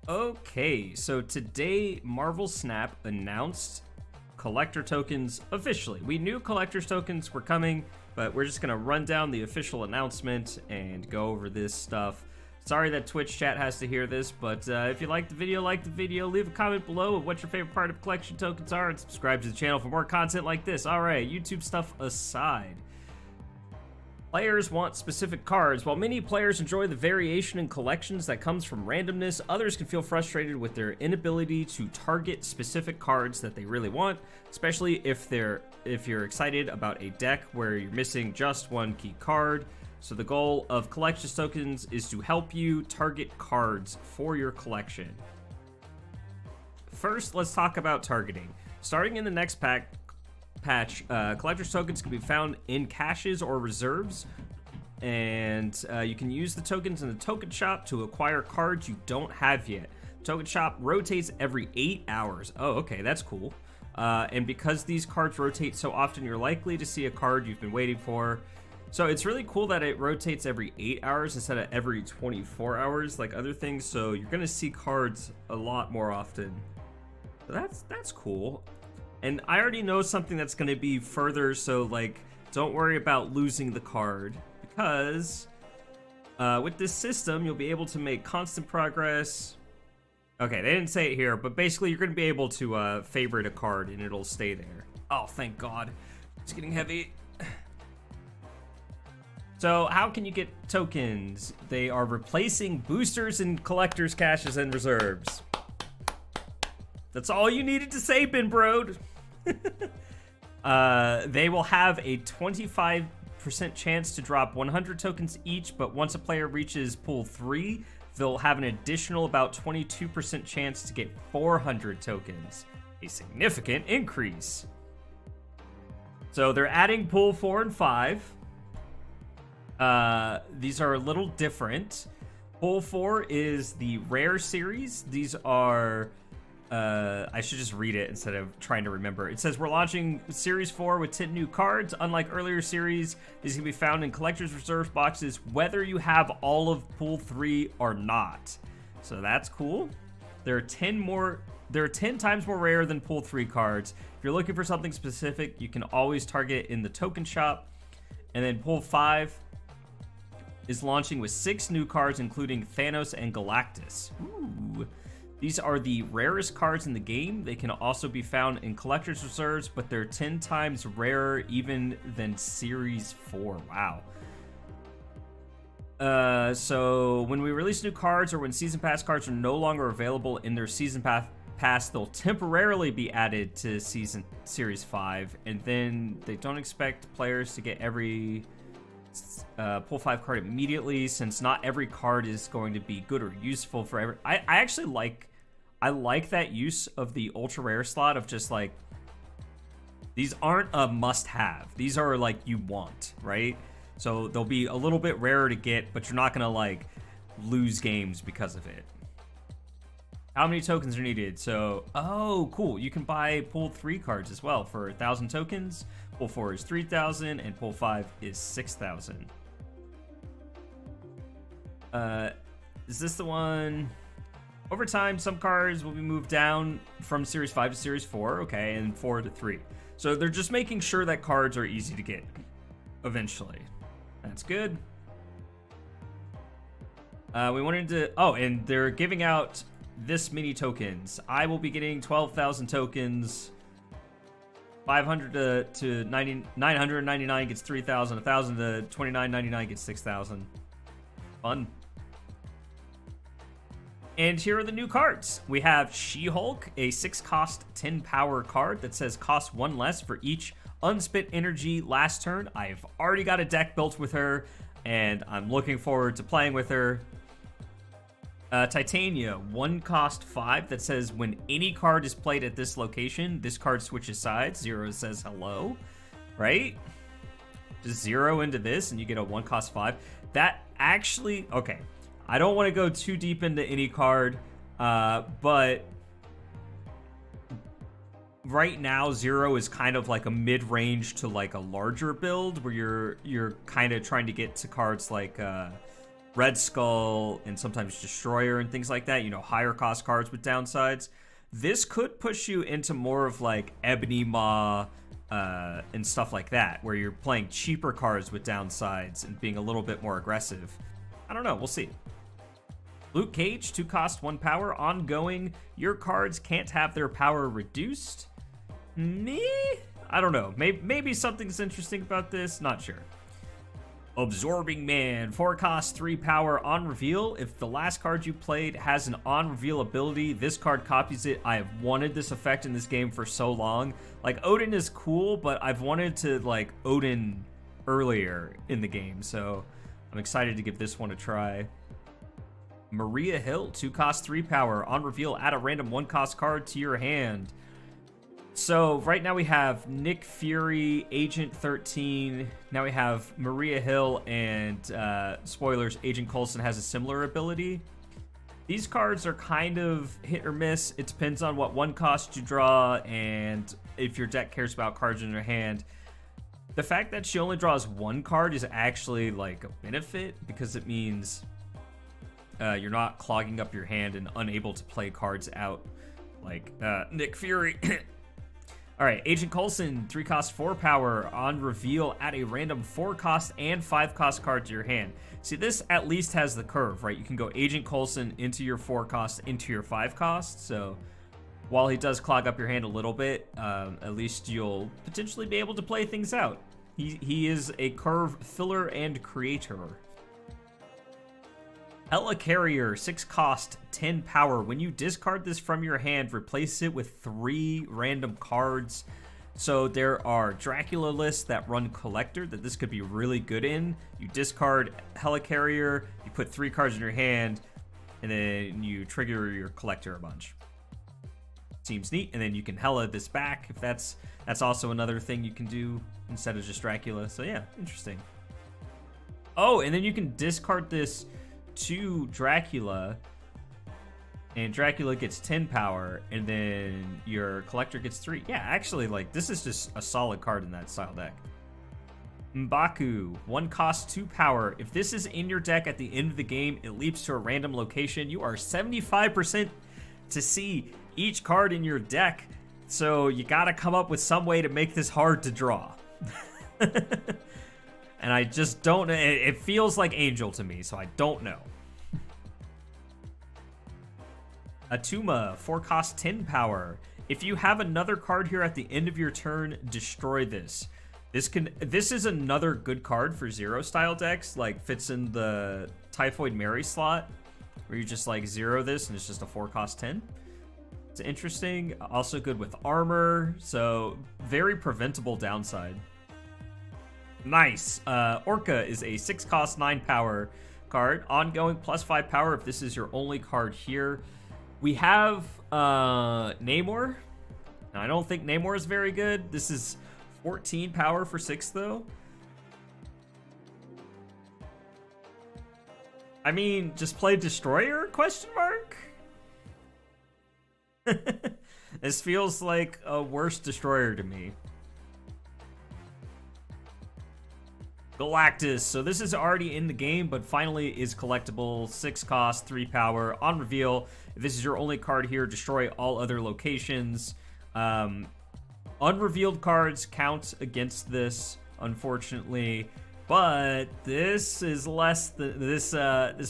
Okay, so today Marvel Snap announced collector tokens officially. We knew collector's tokens were coming, but we're just gonna run down the official announcement and go over this stuff. Sorry that Twitch chat has to hear this, but if you like the video, leave a comment below of what your favorite part of collection tokens are, and subscribe to the channel for more content like this. Alright, YouTube stuff aside. Players want specific cards. While many players enjoy the variation in collections that comes from randomness, others can feel frustrated with their inability to target specific cards that they really want, especially if you're excited about a deck where you're missing just one key card. So the goal of collector's tokens is to help you target cards for your collection. First, let's talk about targeting. Starting in the next patch, collector's tokens can be found in caches or reserves, and you can use the tokens in the token shop to acquire cards you don't have yet. Token shop rotates every 8 hours. Oh, okay, that's cool. And because these cards rotate so often, you're likely to see a card you've been waiting for. So it's really cool that it rotates every 8 hours instead of every 24 hours like other things, so you're gonna see cards a lot more often. So that's cool. And I already know something that's going to be further, so, like, don't worry about losing the card. Because with this system, you'll be able to make constant progress. Okay, they didn't say it here, but basically you're going to be able to favorite a card, and it'll stay there. Oh, thank God. It's getting heavy. So, how can you get tokens? They are replacing boosters in collectors, caches, and reserves. That's all you needed to say, Ben Brode. They will have a 25% chance to drop 100 tokens each, but once a player reaches pool 3, they'll have an additional about 22% chance to get 400 tokens. A significant increase. So they're adding pool 4 and 5. These are a little different. Pool 4 is the rare series. These are... I should just read it instead of trying to remember. It says we're launching Series 4 with 10 new cards. Unlike earlier series, these can be found in Collector's Reserve boxes whether you have all of Pool 3 or not. So that's cool. There are 10 times more rare than Pool 3 cards. If you're looking for something specific, you can always target it in the token shop. And then Pool 5 is launching with 6 new cards, including Thanos and Galactus. Ooh. These are the rarest cards in the game. They can also be found in collector's reserves, but they're 10 times rarer even than Series 4. Wow. So when we release new cards or when Season Pass cards are no longer available in their Season Pass, they'll temporarily be added to Series 5, and then they don't expect players to get every Pool 5 card immediately, since not every card is going to be good or useful for every... I actually like that use of the ultra rare slot of just like, these aren't a must-have. These are like you want, right? So they'll be a little bit rarer to get, but you're not gonna like lose games because of it. How many tokens are needed? So, oh, cool. You can buy Pool 3 cards as well for 1,000 tokens. Pool 4 is 3,000, and Pool 5 is 6,000. Is this the one? Over time, some cards will be moved down from Series 5 to Series 4, okay, and 4 to 3. So they're just making sure that cards are easy to get eventually. That's good. We wanted to... Oh, and they're giving out this many tokens. I will be getting 12,000 tokens. 500 to 999 gets 3,000. 1,000 to 29.99 gets 6,000. Fun. And here are the new cards. We have She-Hulk, a 6-cost, 10-power card that says cost 1 less for each unspent energy last turn. I've already got a deck built with her, and I'm looking forward to playing with her. Titania, 1 cost 5 that says when any card is played at this location, this card switches sides. 0 says hello, right? Just 0 into this and you get a 1 cost 5. That actually, okay. I don't want to go too deep into any card, but right now 0 is kind of like a mid-range to like a larger build where you're kind of trying to get to cards like Red Skull and sometimes Destroyer and things like that, you know, higher cost cards with downsides. This could push you into more of like Ebony Maw and stuff like that, where you're playing cheaper cards with downsides and being a little bit more aggressive. I don't know, we'll see. Luke Cage, 2 cost, 1 power, ongoing. Your cards can't have their power reduced. Me? I don't know. Maybe something's interesting about this. Not sure. Absorbing Man, 4 cost, 3 power, on reveal. If the last card you played has an on reveal ability, this card copies it. I have wanted this effect in this game for so long. Like, Odin is cool, but I've wanted to like Odin earlier in the game, so I'm excited to give this one a try. Maria Hill, 2 cost, 3 power, on reveal, add a random 1 cost card to your hand. So right now we have Nick Fury, Agent 13. Now we have Maria Hill, and spoilers, Agent Coulson has a similar ability. These cards are kind of hit or miss. It depends on what 1 cost you draw and if your deck cares about cards in your hand. The fact that she only draws 1 card is actually like a benefit, because it means you're not clogging up your hand and unable to play cards out like Nick Fury. All right, Agent Coulson, 3 cost, 4 power, on reveal, add a random 4 cost and 5 cost card to your hand. See, this at least has the curve, right? You can go Agent Coulson into your 4 cost, into your 5 cost. So while he does clog up your hand a little bit, at least you'll potentially be able to play things out. He is a curve filler and creator. Helicarrier, 6 cost, 10 power. When you discard this from your hand, replace it with 3 random cards. So there are Dracula lists that run Collector that this could be really good in. You discard Helicarrier, you put 3 cards in your hand, and then you trigger your Collector a bunch. Seems neat. And then you can Hela this back if that's also another thing you can do instead of just Dracula. So yeah, interesting. Oh, and then you can discard this to Dracula, and Dracula gets 10 power, and then your Collector gets 3. Yeah, actually, like, this is just a solid card in that style deck. M'Baku, 1 cost, 2 power. If this is in your deck at the end of the game, it leaps to a random location. You are 75% to see each card in your deck, so you gotta come up with some way to make this hard to draw. And I just don't, it feels like Angel to me, so I don't know. Atuma, 4 cost, 10 power. If you have another card here at the end of your turn, destroy this. This is another good card for 0 style decks, like fits in the Typhoid Mary slot, where you just like 0 this and it's just a 4 cost 10. It's interesting, also good with armor, so very preventable downside. Nice. Orca is a 6 cost, 9 power card. Ongoing, +5 power if this is your only card here. We have Namor. Now, I don't think Namor is very good. This is 14 power for 6, though. I mean, just play Destroyer, question mark? This feels like a worse Destroyer to me. Galactus, so this is already in the game, but finally is collectible. 6 cost, 3 power, on reveal. If this is your only card here, destroy all other locations. Unrevealed cards count against this, unfortunately, but this is less than this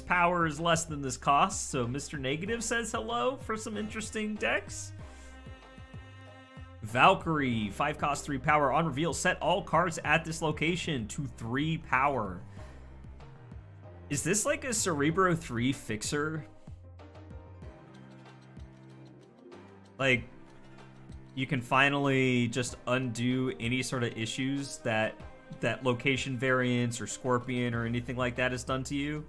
power is less than this cost, so Mr. Negative says hello for some interesting decks. Valkyrie, 5 cost, 3 power, on reveal, set all cards at this location to 3 power. Is this like a Cerebro 3 fixer? Like, you can finally just undo any sort of issues that location variance or Scorpion or anything like that has done to you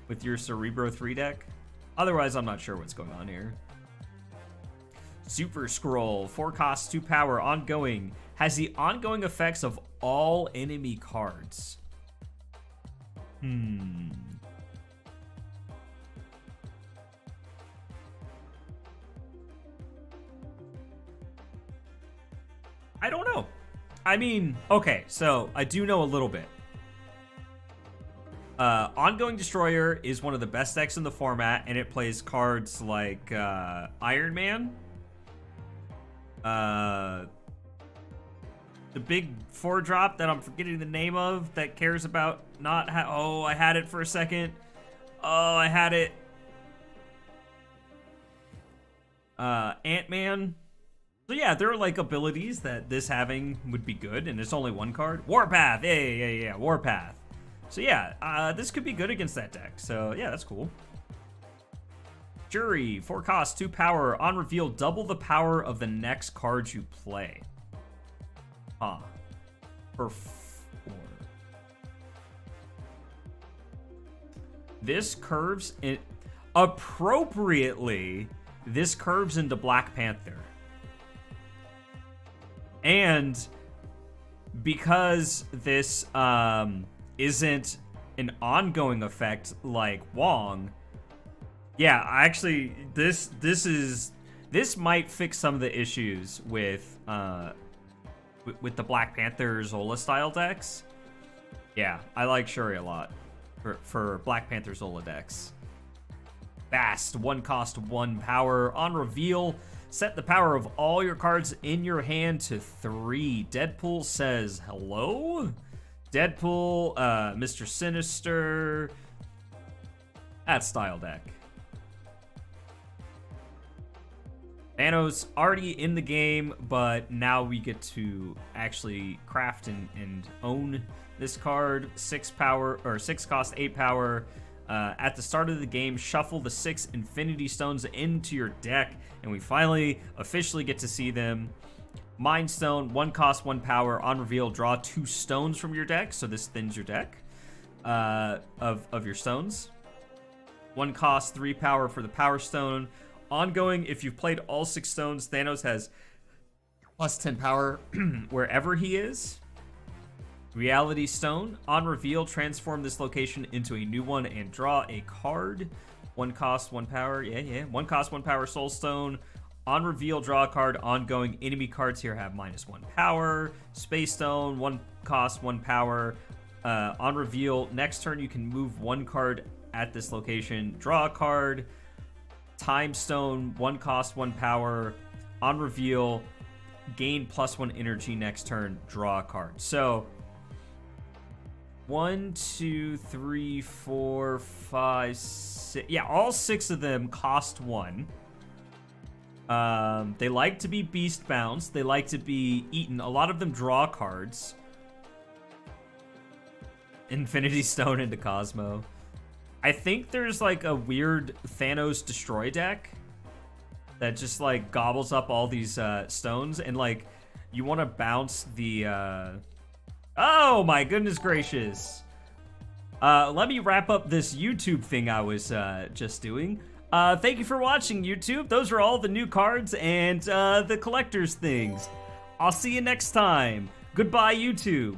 with your Cerebro 3 deck? Otherwise, I'm not sure what's going on here. Super Scroll, 4 costs, 2 power, ongoing. Has the ongoing effects of all enemy cards. I don't know. I mean, okay, so I do know a little bit. Ongoing Destroyer is one of the best decks in the format, and it plays cards like Iron Man. The big 4-drop that I'm forgetting the name of that cares about not oh, I had it for a second. Oh, I had it. Ant-Man. So yeah, there are like abilities that this having would be good, and it's only one card. Warpath, yeah, Warpath. So yeah, this could be good against that deck. So yeah, that's cool. Jury, 4 cost, 2 power. On reveal, double the power of the next card you play. Huh. For 4. This curves in appropriately. This curves into Black Panther. And because this isn't an ongoing effect like Wong, yeah, actually this might fix some of the issues with the Black Panther Zola style decks. Yeah, I like Shuri a lot for Black Panther Zola decks. Fast, 1 cost, 1 power. On reveal, set the power of all your cards in your hand to 3. Deadpool says hello. Deadpool, Mr. Sinister. That style deck. Thanos already in the game, but now we get to actually craft and own this card. 6 power, or 6 cost, 8 power. At the start of the game, shuffle the 6 Infinity Stones into your deck, and we finally officially get to see them. Mind Stone, 1 cost, 1 power. On reveal, draw 2 stones from your deck, so this thins your deck of your stones. 1 cost, 3 power for the Power Stone. Ongoing, if you've played all 6 stones, Thanos has plus 10 power wherever he is. Reality Stone. On reveal, transform this location into a new one and draw a card. 1 cost, 1 power. Yeah. 1 cost, 1 power Soul Stone. On reveal, draw a card. Ongoing, enemy cards here have -1 power. Space Stone, 1 cost, 1 power. On reveal, next turn you can move 1 card at this location. Draw a card. Time Stone, 1 cost, 1 power. On reveal, gain +1 energy next turn. Draw a card. So 1, 2, 3, 4, 5, 6. Yeah, all 6 of them cost 1. They like to be beast bounced. They like to be eaten. A lot of them draw cards. Infinity Stone into Cosmo. I think there's like a weird Thanos Destroy deck that just like gobbles up all these stones, and like you want to bounce the oh my goodness gracious. Let me wrap up this YouTube thing I was just doing. Thank you for watching, YouTube. Those are all the new cards and the collector's things. I'll see you next time. Goodbye, YouTube.